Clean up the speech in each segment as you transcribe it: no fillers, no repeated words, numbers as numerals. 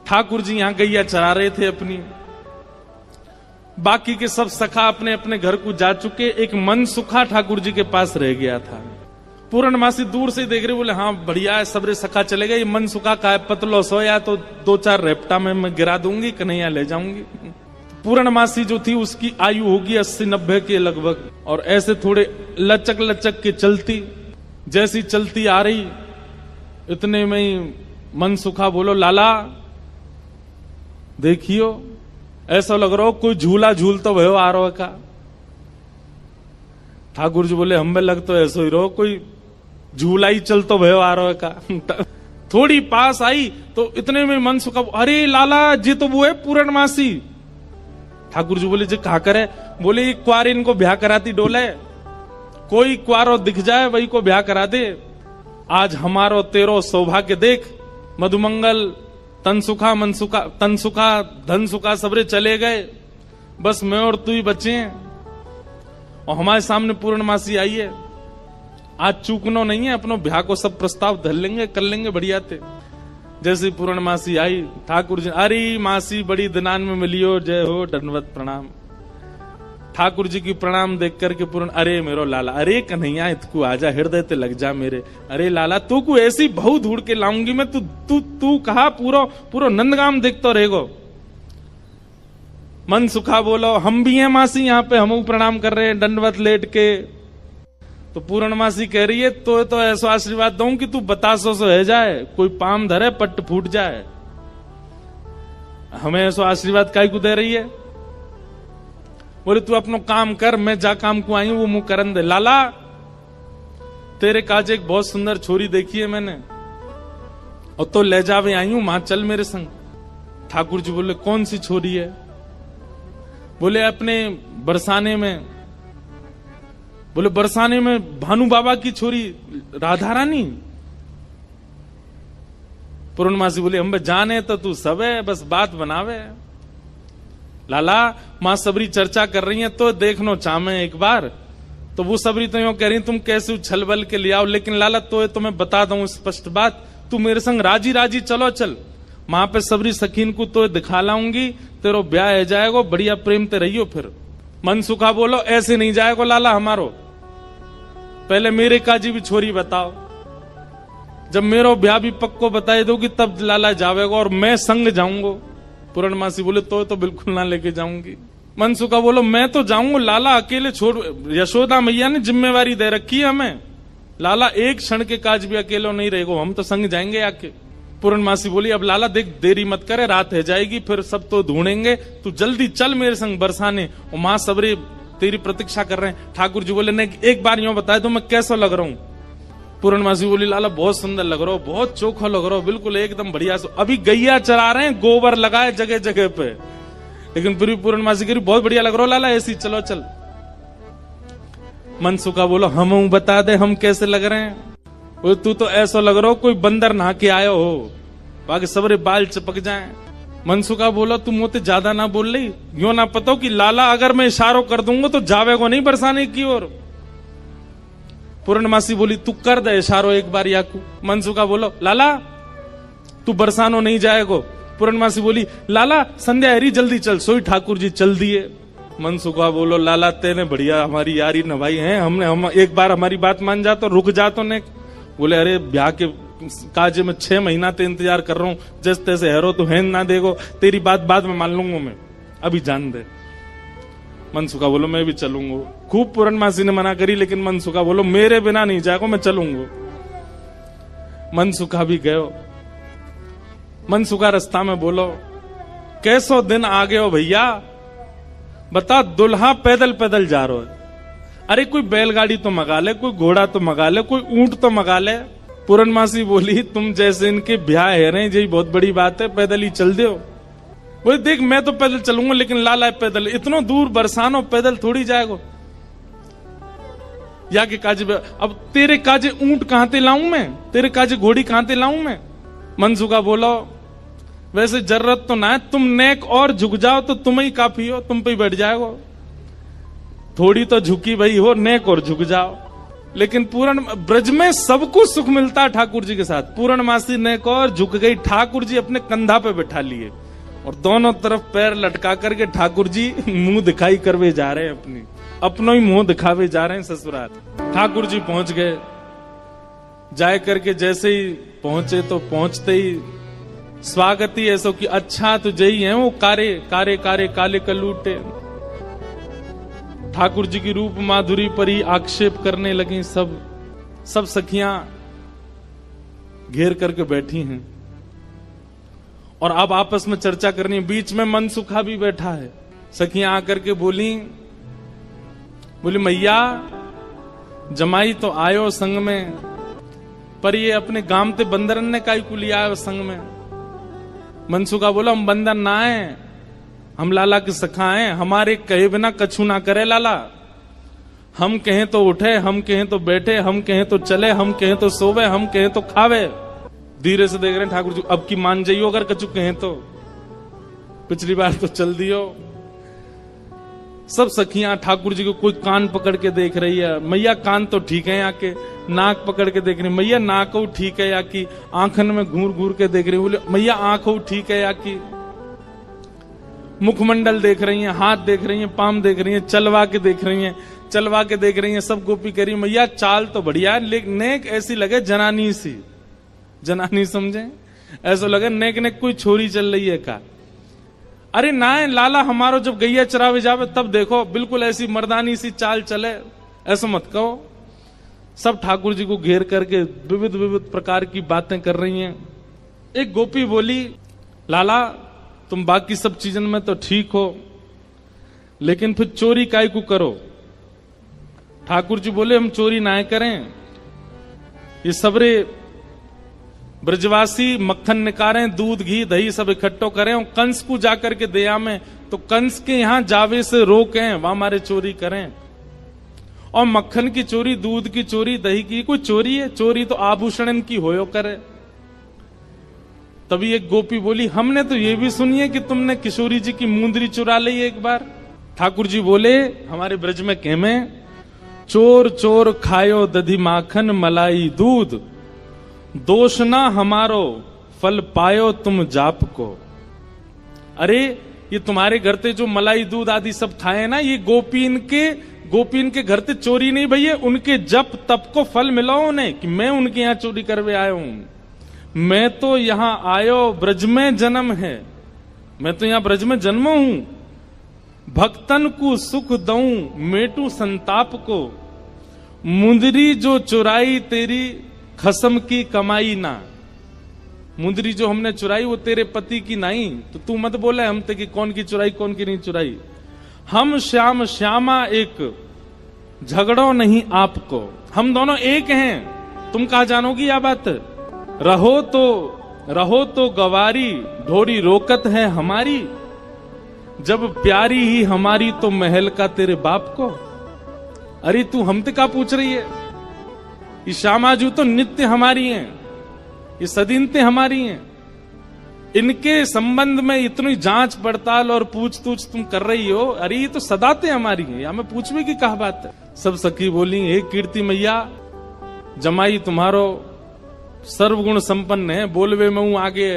ठाकुर जी यहां गैया चरा रहे थे अपनी, बाकी के सब सखा अपने अपने घर को जा चुके, एक मनसुखा ठाकुर जी के पास रह गया था। पूर्णमासी दूर से देख रहे, बोले हाँ बढ़िया है, सबरे सखा चले गए, ये मनसुखा का है, पतलो सोया तो 2-4 रेपटा में मैं गिरा दूंगी, कन्हैया ले जाऊंगी। पूर्णमासी जो थी उसकी आयु होगी 80-90 के लगभग, और ऐसे थोड़े लचक लचक के चलती, जैसी चलती आ रही इतने में ही मनसुखा बोलो, लाला देखियो ऐसा लग रहा हो कोई झूला झूल तो भयो आ रहा का। ठाकुर जी बोले हमें लग तो ऐसा ही रहो कोई झूला ही चल तो भयो आ रहा का। थोड़ी पास आई तो इतने में मनसुखा, अरे लाला जी तो वो है पूर्णमासी। ठाकुर जी बोले जी कहा करे, बोले क्वार इनको ब्याह कराती डोले, कोई क्वारो दिख जाए वही को ब्याह करा दे। आज हमारो तेरो सौभाग्य देख, मधुमंगल तनसुखा मनसुखा तनसुखा धनसुखा सबरे चले गए, बस मैं और तू ही बचे हैं, और हमारे सामने पूर्णमासी आई है। आज चूकनो नहीं है, अपनो ब्याह को सब प्रस्ताव धर लेंगे, कर लेंगे बढ़िया थे। जैसे पूर्णमासी आई, ठाकुर जी अरे मासी बड़ी दिनान में मिलियो, जय हो दंडवत प्रणाम। ठाकुर जी की प्रणाम देख करके पूर्ण, अरे मेरो लाला, अरे कन्हैया इतकू आजा, हृदय ते लग जा मेरे, अरे लाला तू को ऐसी बहु ढूंढ के लाऊंगी मैं, तू तू तू कहा पूरो नंदगाम देखतो रहेगो। मन सुखा बोलो, हम भी हैं मासी यहाँ पे, हम प्रणाम कर रहे हैं दंडवत लेट के। तो पूर्णमासी कह रही है तो ऐसा आशीर्वाद दूं कि तू बतासो से है जाए, कोई पाम धरे पट्ट फूट जाए। हमें ऐसा आशीर्वाद काई को दे रही है? बोले तू अपनो काम कर, मैं जा काम को आई हूं वो मुंह करन दे। लाला तेरे काज एक बहुत सुंदर छोरी देखी है मैंने, और तो ले जावे आई हूं, मां चल मेरे संग। ठाकुर जी बोले कौन सी छोरी है? बोले अपने बरसाने में। बोले बरसाने में भानु बाबा की छोरी राधा रानी? पूर्णमासी बोले हम जाने तो तू सब है, बस बात बनावे। लाला मां सबरी चर्चा कर रही है तो देखनो चाहे एक बार, तो वो सबरी तो यूं कह रही तुम कैसे उछल बल के ले आओ, लेकिन लाला तो मैं बता दूं स्पष्ट बात, तू मेरे संग राजी राजी चलो चल, मां पे सबरी सखीन को तो दिखा लाऊंगी, तेरो ब्याह है जाएगा, बढ़िया प्रेम ते रहियो। फिर मनसुखा बोलो ऐसे नहीं जाएगा लाला हमारो, पहले मेरे काजी भी छोरी बताओ, जब मेरो ब्याह भी पक्को बताए दोगी तब लाला जावेगा और मैं संग जाऊंगा। पूर्णमासी बोले तो बिल्कुल ना लेके जाऊंगी। मनसुखा बोलो मैं तो जाऊंगा लाला, अकेले छोड़, यशोदा मैया ने जिम्मेवारी दे रखी है हमें, लाला एक क्षण के काज भी अकेले नहीं रहेगा, हम तो संग जाएंगे आके। पूर्णमासी बोली अब लाला देख देरी मत करे, रात है जाएगी, फिर सब तो ढूंढेंगे, तू जल्दी चल मेरे संग बरसाने, और मां सबरे तेरी प्रतीक्षा कर रहे हैं। ठाकुर जी बोले नहीं एक बार यूं बताए तो मैं कैसा लग रहा हूं? पूर्णमासी बोली लाला बहुत सुंदर लग रहा हो, बहुत चोखा लग रहा हो, बिल्कुल एकदम बढ़िया। अभी गैया चरा रहे हैं, गोबर लगाए जगह जगह पे, लेकिन फिर भी पूर्णमासी कह रही बहुत बढ़िया लग रहा हो लाला, ऐसी चलो चल। मनसुखा बोलो हम बता दे हम कैसे लग रहे हैं? तू तो ऐसा लग रहा हो कोई बंदर नहा के आयो हो, बाकी सबरे बाल चिपक जाए। मनसुखा बोलो तुम मुझे ज्यादा ना बोल रही, यो ना पता हो कि लाला अगर मैं इशारों कर दूंगा तो जावेगो नहीं बरसाने की ओर। पूर्णमासी बोली तू कर दे इशारो एक बार याकू। मनसुखा बोलो लाला तू बरसानो नहीं जाएगो। पूर्णमासी बोली लाला संध्या हरी जल्दी चल, सोई ठाकुर जी चल दिए। मनसुखा बोलो लाला तेने बढ़िया हमारी यारी नभाई है, हम एक बार हमारी बात मान जा तो रुक जा तो ने। बोले अरे ब्याह के काजे में 6 महीना ते इंतजार कर रहा हूं, जैसे तैसे हैरो तो है ना देगो, तेरी बात बाद में मान लूंगा मैं, अभी जान दे। मनसुखा बोलो मैं भी चलूंगा। खूब पूर्णमासी ने मना करी, लेकिन मनसुखा बोलो मेरे बिना नहीं जाएगा, मैं चलूंगा। मनसुखा भी गयो। मनसुखा रास्ता में बोलो कैसो दिन आ गए हो भैया, बता दुल्हा पैदल पैदल जा रहा है, अरे कोई बैलगाड़ी तो मंगा ले, कोई घोड़ा तो मंगा ले, कोई ऊंट तो मंगा ले। पूर्णमासी बोली तुम जैसे इनके ब्याह है रहे यही बहुत बड़ी बात है, पैदल ही चल दो। वो देख मैं तो पैदल चलूंगा, लेकिन लाला पैदल इतना दूर बरसानो पैदल थोड़ी जाएगा। या के काजे अब तेरे काजे ऊंट कहां ते लाऊं मैं, तेरे काजे घोड़ी कहां ते लाऊं मैं? मनसुखा बोलो वैसे जरूरत तो ना है, तुम नेक और झुक जाओ तो तुम ही काफी हो, तुम पे ही बैठ जाएगो। थोड़ी तो झुकी भाई हो, नेक और झुक जाओ। लेकिन पूर्ण ब्रज में सबको सुख मिलता ठाकुर जी के साथ। पूर्णमासी ने को और झुक गई, ठाकुर जी अपने कंधा पे बैठा लिए और दोनों तरफ पैर लटका करके ठाकुर जी मुंह दिखाई करवे जा रहे हैं, अपनो ही मुंह दिखावे जा रहे हैं ससुराल। ठाकुर जी पहुंच गए, जाए करके जैसे ही पहुंचे तो पहुंचते ही स्वागत ही ऐसा कि अच्छा तो जई है वो कारे कारे कारे काले कलूटे। ठाकुर जी की रूप माधुरी पर ही आक्षेप करने लगी। सब सखियां घेर करके बैठी हैं और अब आपस में चर्चा करनी है। बीच में मनसुखा भी बैठा है। सखियां आकर के बोली मैया जमाई तो आयो संग में, पर ये अपने गांव ते बंदरन ने काई को लिया है संग में। मनसुखा बोला हम बंदर ना है, हम लाला की सखा हैं, हमारे कहे बिना कछु ना करे लाला। हम कहें तो उठे, हम कहें तो बैठे, हम कहें तो चले, हम कहें तो सोवे, हम कहें तो खावे। धीरे से देख रहे हैं ठाकुर जी, अब की मान जाइयो अगर कछु कहें तो, पिछली बार तो चल दियो। सब सखियां ठाकुर जी को कोई कान पकड़ के देख रही है, मैया कान तो ठीक है, या के नाक पकड़ के देख रही, मैया नाक ठीक है, या की आंखन में घूर घूर के देख रही, बोले मैया आंख ठीक है, या की मुखमंडल देख रही हैं, हाथ देख रही हैं, पाम देख रही हैं, चलवा के देख रही हैं, चलवा के देख रही हैं, सब गोपी कह रही मैया चाल तो बढ़िया, लेकिन नेक ऐसी लगे जनानी सी, जनानी समझे, ऐसा लगे नेक नेक कोई छोरी चल रही है का। अरे ना लाला हमारो जब गैया चरावे जावे तब देखो बिल्कुल ऐसी मर्दानी सी चाल चले, ऐसा मत कहो। सब ठाकुर जी को घेर करके विविध विविध प्रकार की बातें कर रही हैं। एक गोपी बोली लाला तुम बाकी सब चीजन में तो ठीक हो, लेकिन फिर चोरी काय को करो। ठाकुर जी बोले हम चोरी ना करें, ये सबरे ब्रजवासी मक्खन निकारें, दूध घी दही सब इकट्ठो करें और कंस को जाकर के दया में, तो कंस के यहां जावे से रोकें, वहां हमारे चोरी करें। और मक्खन की चोरी, दूध की चोरी, दही की कोई चोरी है? चोरी तो आभूषण की होयो करे। तभी एक गोपी बोली हमने तो ये भी सुनी है कि तुमने किशोरी जी की मुंदरी चुरा ली एक बार। ठाकुर जी बोले हमारे ब्रज में कहमे चोर चोर खायो दधी माखन मलाई दूध, दोष ना हमारो फल पायो तुम जाप को। अरे ये तुम्हारे घर ते जो मलाई दूध आदि सब खाए ना, ये गोपीन के घर ते चोरी नहीं भैया, उनके जप तप को फल मिला उन्हें कि मैं उनके यहां चोरी करवे आया हूं। मैं तो यहां आयो ब्रज में जन्म है, मैं तो यहां ब्रज में जन्म हूं। भक्तन को सुख दऊं मेटू संताप को, मुंदरी जो चुराई तेरी खसम की कमाई ना। मुंदरी जो हमने चुराई वो तेरे पति की नहीं, तो तू मत बोले हम ते कि कौन की चुराई कौन की नहीं चुराई। हम श्याम श्यामा एक, झगड़ो नहीं आपको, हम दोनों एक हैं। तुम कहा जानोगी यह बात? रहो तो गवारी, ढोरी रोकत है हमारी, जब प्यारी ही हमारी तो महल का तेरे बाप को। अरे तू हमसे क्या पूछ रही है? ये श्यामाजू तो नित्य हमारी हैं, ये सदीनते हमारी हैं। इनके संबंध में इतनी जांच पड़ताल और पूछ-तूछ तुम कर रही हो, अरे ये तो सदाते हमारी हैं, या मैं पूछवे की कहा बात है। सब सखी बोली हे कीर्ति मैया, जमाई तुम्हारो सर्वगुण संपन्न है, बोलवे में हूं आगे,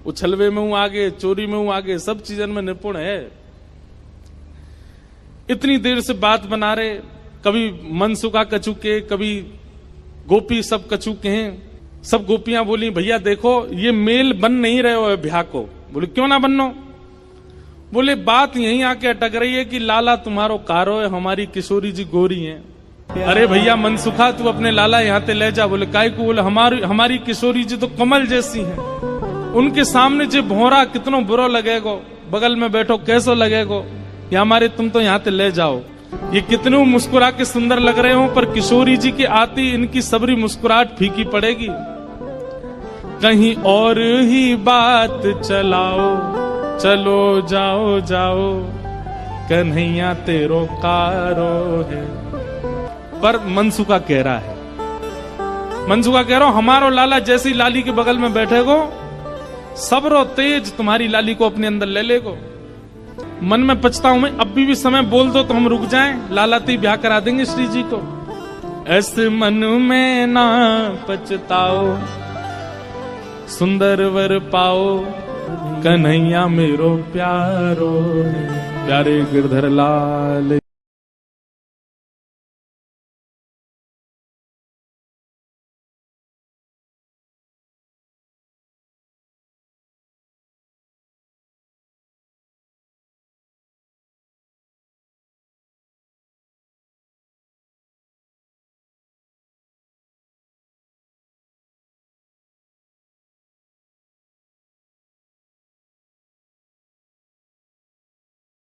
उछलवे में हूं आगे, चोरी में हूं आगे, सब चीजन में निपुण है। इतनी देर से बात बना रहे, कभी मनसुखा कछु के, कभी गोपी सब कछु कहें। सब गोपियां बोली भैया देखो ये मेल बन नहीं रहे हो ब्याह को। बोले क्यों ना बनो? बोले बात यहीं आके अटक रही है कि लाला तुम्हारो कारो है, हमारी किशोरी जी गोरी हैं। अरे भैया मनसुखा तू अपने लाला यहाँ ते ले जा। बोले काय को? बोले हमारी किशोरी जी तो कमल जैसी हैं, उनके सामने जो भौरा कितनो बुरा लगेगो, बगल में बैठो कैसो लगेगो, या हमारे तुम तो यहाँ ते ले जाओ। ये कितने मुस्कुरा के सुंदर लग रहे हो, पर किशोरी जी के आती इनकी सबरी मुस्कुराहट फीकी पड़ेगी। कहीं और ही बात चलाओ, चलो जाओ जाओ, कन्हैया तेरो कारो है। पर मनसुखा कह रहा है, मनसुखा कह रहा हूं हमारो लाला जैसी लाली के बगल में बैठेगो, सबरो तेज तुम्हारी लाली को अपने अंदर ले लेगो। मन में पछता हूं मैं, अब भी समय बोल दो तो हम रुक जाएं, लाला ती ब्याह करा देंगे श्री जी को। ऐसे मन में ना पछताओ, सुंदर वर पाओ, कन्हैया मेरो प्यारो, प्यारे गिरधर लाल।